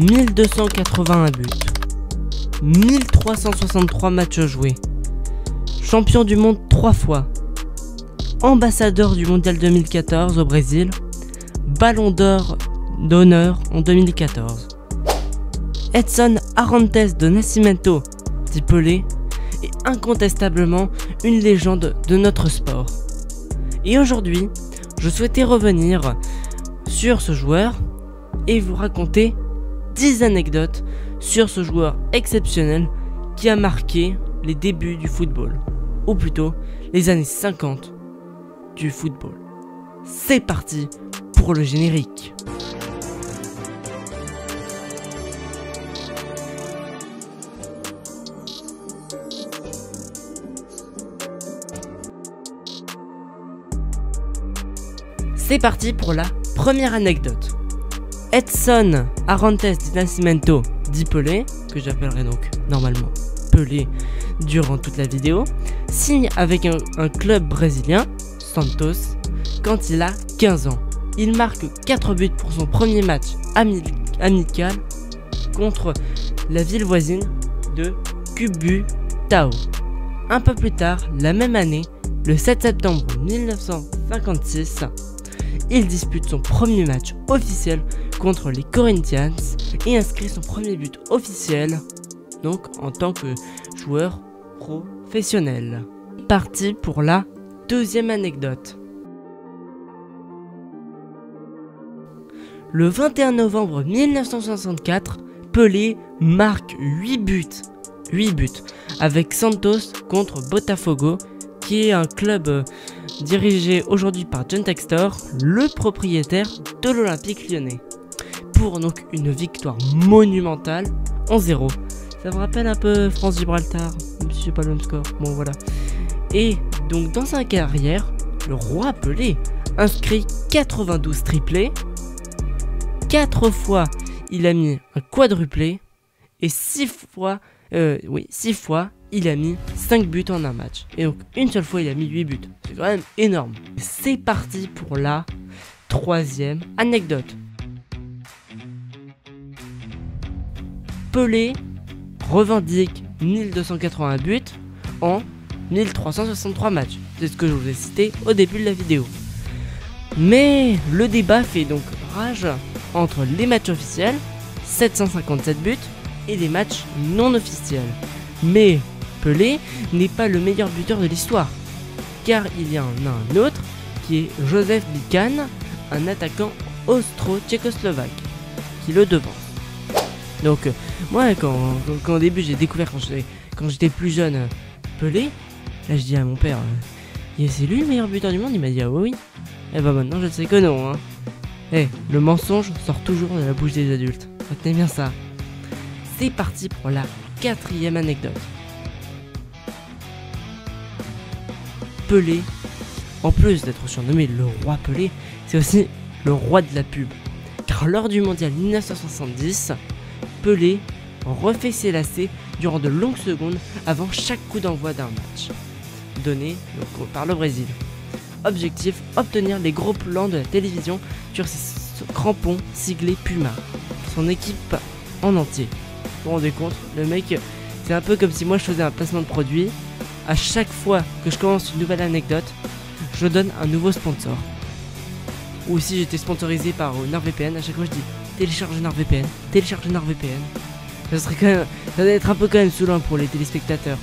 1281 buts, 1363 matchs joués, champion du monde 3 fois, ambassadeur du mondial 2014 au Brésil, ballon d'honneur en 2014. Edson Arantes do Nascimento, dit Pelé, est incontestablement une légende de notre sport. Et aujourd'hui, je souhaitais revenir sur ce joueur et vous raconter 10 anecdotes sur ce joueur exceptionnel qui a marqué les débuts du football, ou plutôt les années 50 du football. C'est parti pour le générique. C'est parti pour la première anecdote. Edson Arantes do Nascimento, dit Pelé, que j'appellerai donc normalement Pelé durant toute la vidéo, signe avec un club brésilien, Santos, quand il a 15 ans. Il marque 4 buts pour son premier match amical contre la ville voisine de Cubutao. Un peu plus tard, la même année, le 7 septembre 1956, il dispute son premier match officiel contre les Corinthians et inscrit son premier but officiel, donc en tant que joueur professionnel. Parti pour la deuxième anecdote. Le 21 novembre 1964, Pelé marque 8 buts avec Santos contre Botafogo, qui est un club dirigé aujourd'hui par John Textor, le propriétaire de l'Olympique Lyonnais, pour donc une victoire monumentale en 0. Ça me rappelle un peu France-Gibraltar, même si c'est pas le même score. Bon voilà. Et donc dans sa carrière, le roi Pelé inscrit 92 triplés, 4 fois il a mis un quadruplé et 6 fois il a mis 5 buts en un match. Et donc une seule fois il a mis 8 buts. C'est quand même énorme. C'est parti pour la troisième anecdote. Pelé revendique 1281 buts en 1363 matchs. C'est ce que je vous ai cité au début de la vidéo. Mais le débat fait donc rage entre les matchs officiels, 757 buts, et les matchs non officiels. Mais Pelé n'est pas le meilleur buteur de l'histoire, car il y en a un autre qui est Joseph Bican, un attaquant austro-tchécoslovaque, qui le devance. Donc moi quand au début j'ai découvert quand j'étais plus jeune Pelé, là je dis à mon père c'est lui le meilleur buteur du monde, il m'a dit ah oui. Et bah maintenant je sais que non hein. Le mensonge sort toujours de la bouche des adultes, retenez bien ça. C'est parti pour la quatrième anecdote. Pelé, en plus d'être surnommé le roi Pelé, c'est aussi le roi de la pub. Car lors du mondial 1970, Pelé refait ses lacets durant de longues secondes avant chaque coup d'envoi d'un match, donné donc, par le Brésil. Objectif, obtenir les gros plans de la télévision sur ses crampons siglés Puma, son équipe en entier. Vous vous rendez compte, le mec, c'est un peu comme si moi je faisais un placement de produit. À chaque fois que je commence une nouvelle anecdote, je donne un nouveau sponsor. Ou si j'étais sponsorisé par NordVPN, à chaque fois je dis télécharge NordVPN, télécharge NordVPN. Ça doit être un peu quand même saoulant pour les téléspectateurs.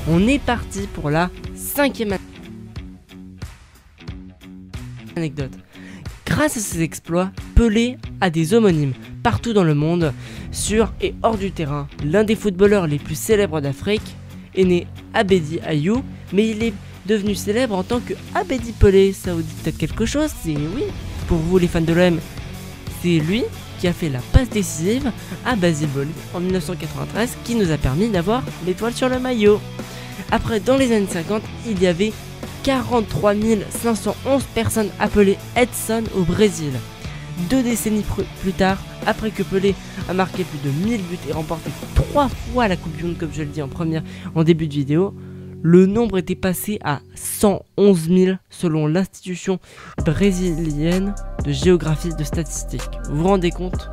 On est parti pour la cinquième anecdote. Grâce à ses exploits, Pelé a des homonymes partout dans le monde, sur et hors du terrain. L'un des footballeurs les plus célèbres d'Afrique est né Abedi Ayou, mais il est devenu célèbre en tant que Abedi Pelé. Ça vous dit peut-être quelque chose? C'est oui, pour vous les fans de l'OM, c'est lui qui a fait la passe décisive à Basile Boli en 1993 qui nous a permis d'avoir l'étoile sur le maillot. Après, dans les années 50, il y avait 43 511 personnes appelées Edson au Brésil. 2 décennies plus tard, après que Pelé a marqué plus de 1000 buts et remporté 3 fois la Coupe du Monde, comme je le dis en début de vidéo, le nombre était passé à 111 000 selon l'institution brésilienne de géographie de statistiques. Vous vous rendez compte?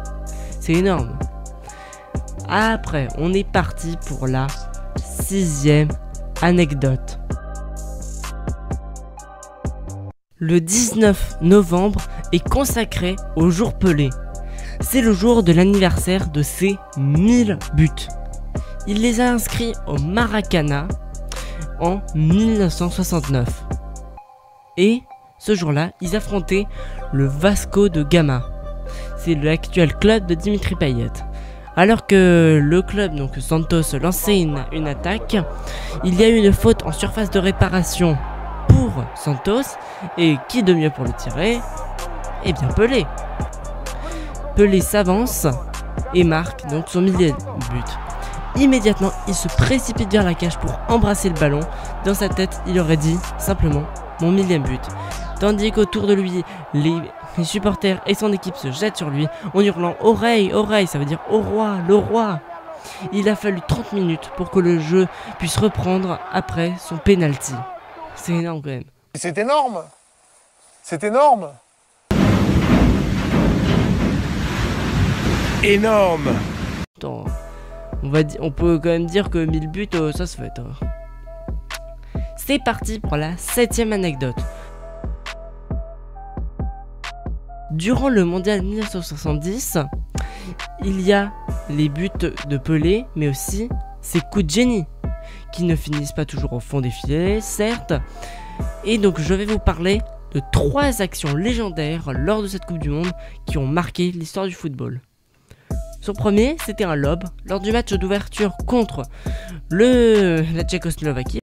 C'est énorme. Après, on est parti pour la 6e anecdote. Le 19 novembre est consacré au jour Pelé. C'est le jour de l'anniversaire de ses 1000 buts. Il les a inscrits au Maracana en 1969. Et ce jour-là, ils affrontaient le Vasco de Gama. C'est l'actuel club de Dimitri Payet. Alors que le club, donc Santos, lançait une attaque, il y a eu une faute en surface de réparation pour Santos. Et qui de mieux pour le tirer? Eh bien Pelé. Pelé s'avance et marque donc son 1000e but. Immédiatement, il se précipite vers la cage pour embrasser le ballon. Dans sa tête, il aurait dit simplement mon 1000e but. Tandis qu'autour de lui, les supporters et son équipe se jettent sur lui en hurlant « Oreille, oreille », ça veut dire « Au roi, le roi ». Il a fallu 30 minutes pour que le jeu puisse reprendre après son penalty. C'est énorme quand même. C'est énorme. C'est énorme. Énorme. Attends, on peut quand même dire que 1000 buts, ça se fait. C'est parti pour la 7e anecdote. Durant le mondial 1970, il y a les buts de Pelé, mais aussi ses coups de génie, qui ne finissent pas toujours au fond des filets, certes. Et donc je vais vous parler de 3 actions légendaires lors de cette Coupe du Monde qui ont marqué l'histoire du football. Son premier, c'était un lob lors du match d'ouverture contre la Tchécoslovaquie,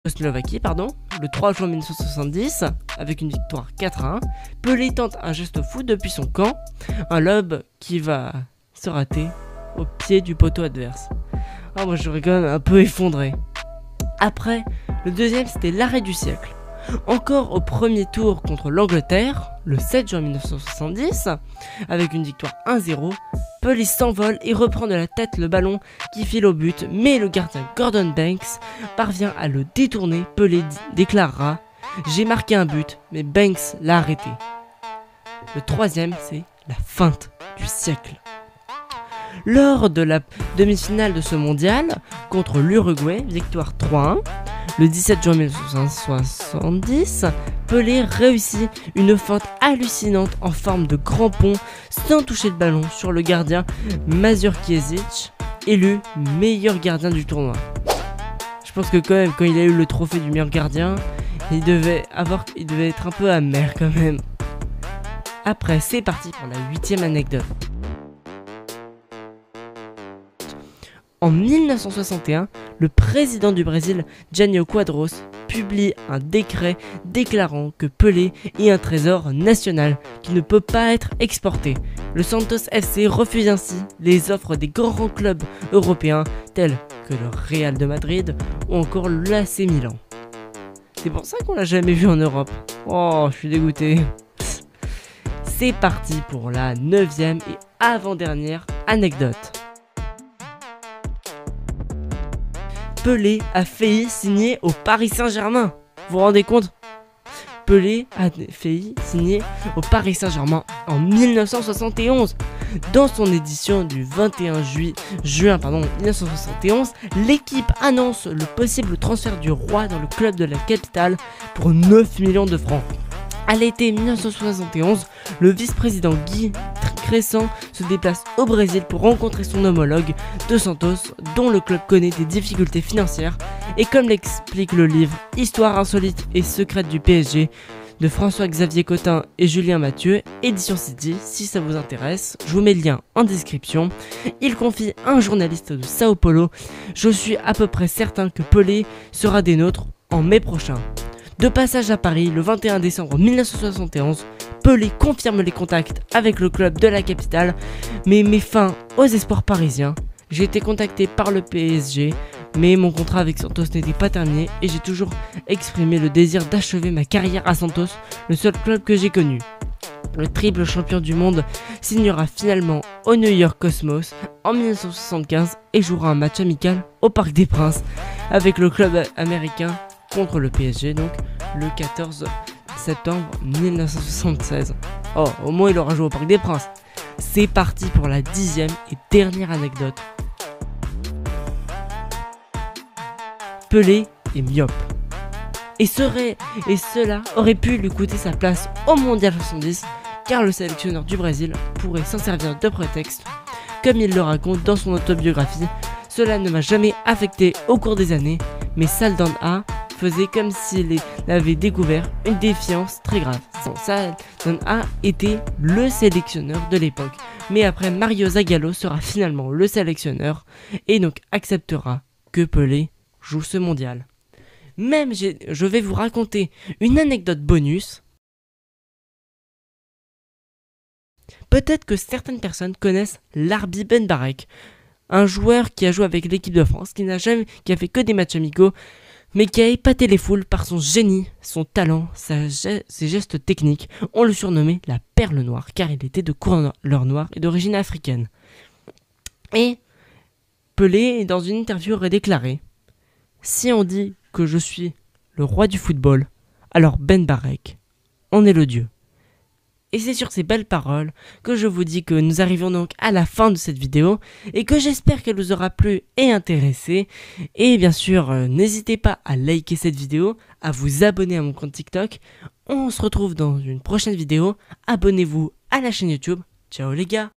le 3 juin 1970, avec une victoire 4-1. Pelé tente un geste fou depuis son camp, un lob qui va se rater au pied du poteau adverse. Ah, moi je serais quand même un peu effondré. Après, le deuxième, c'était l'arrêt du siècle. Encore au premier tour contre l'Angleterre, le 7 juin 1970, avec une victoire 1-0, Pelé s'envole et reprend de la tête le ballon qui file au but, mais le gardien Gordon Banks parvient à le détourner. Pelé déclarera « J'ai marqué un but, mais Banks l'a arrêté ». Le troisième, c'est la feinte du siècle. Lors de la demi-finale de ce mondial, contre l'Uruguay, victoire 3-1, le 17 juin 1970, Pelé réussit une feinte hallucinante en forme de grand pont sans toucher le ballon sur le gardien Mazurkiewicz, élu meilleur gardien du tournoi. Je pense que quand même, quand il a eu le trophée du meilleur gardien, il devait être un peu amer quand même. Après, c'est parti pour la 8e anecdote. En 1961, le président du Brésil, Jânio Quadros, publie un décret déclarant que Pelé est un trésor national qui ne peut pas être exporté. Le Santos FC refuse ainsi les offres des grands clubs européens tels que le Real de Madrid ou encore l'AC Milan. C'est pour ça qu'on l'a jamais vu en Europe. Oh, je suis dégoûté. C'est parti pour la 9e et avant-dernière anecdote. Pelé a failli signer au Paris Saint-Germain. Vous vous rendez compte? Pelé a failli signer au Paris Saint-Germain en 1971. Dans son édition du 21 juin 1971, l'équipe annonce le possible transfert du roi dans le club de la capitale pour 9 millions de francs. À l'été 1971, le vice-président Guy Crescent se déplace au Brésil pour rencontrer son homologue de Santos, dont le club connaît des difficultés financières. Et comme l'explique le livre Histoire insolite et secrète du PSG de François-Xavier Cotin et Julien Mathieu, édition City, si ça vous intéresse, je vous mets le lien en description. Il confie à un journaliste de Sao Paulo: je suis à peu près certain que Pelé sera des nôtres en mai prochain. De passage à Paris le 21 décembre 1971, Pelé confirme les contacts avec le club de la capitale, mais met fin aux espoirs parisiens. J'ai été contacté par le PSG, mais mon contrat avec Santos n'était pas terminé et j'ai toujours exprimé le désir d'achever ma carrière à Santos, le seul club que j'ai connu. Le triple champion du monde signera finalement au New York Cosmos en 1975 et jouera un match amical au Parc des Princes avec le club américain contre le PSG, donc le 14 septembre 1976. Oh, au moins il aura joué au Parc des Princes. C'est parti pour la 10e et dernière anecdote. Pelé est myope. Et cela aurait pu lui coûter sa place au Mondial 70, car le sélectionneur du Brésil pourrait s'en servir de prétexte. Comme il le raconte dans son autobiographie, cela ne m'a jamais affecté au cours des années, mais Saldanha faisait comme s'il avait découvert une défiance très grave. Saldanha était le sélectionneur de l'époque, mais après Mario Zagallo sera finalement le sélectionneur et donc acceptera que Pelé joue ce mondial. Je vais vous raconter une anecdote bonus. Peut-être que certaines personnes connaissent Larbi Ben Barek, un joueur qui a joué avec l'équipe de France, qui a fait que des matchs amicaux, mais qui a épaté les foules par son génie, son talent, ses gestes techniques. On le surnommait la perle noire, car il était de couleur noire et d'origine africaine. Et Pelé, dans une interview, aurait déclaré: si on dit que je suis le roi du football, alors Ben Barek en est le dieu. Et c'est sur ces belles paroles que je vous dis que nous arrivons donc à la fin de cette vidéo et que j'espère qu'elle vous aura plu et intéressé. Et bien sûr, n'hésitez pas à liker cette vidéo, à vous abonner à mon compte TikTok. On se retrouve dans une prochaine vidéo. Abonnez-vous à la chaîne YouTube. Ciao les gars!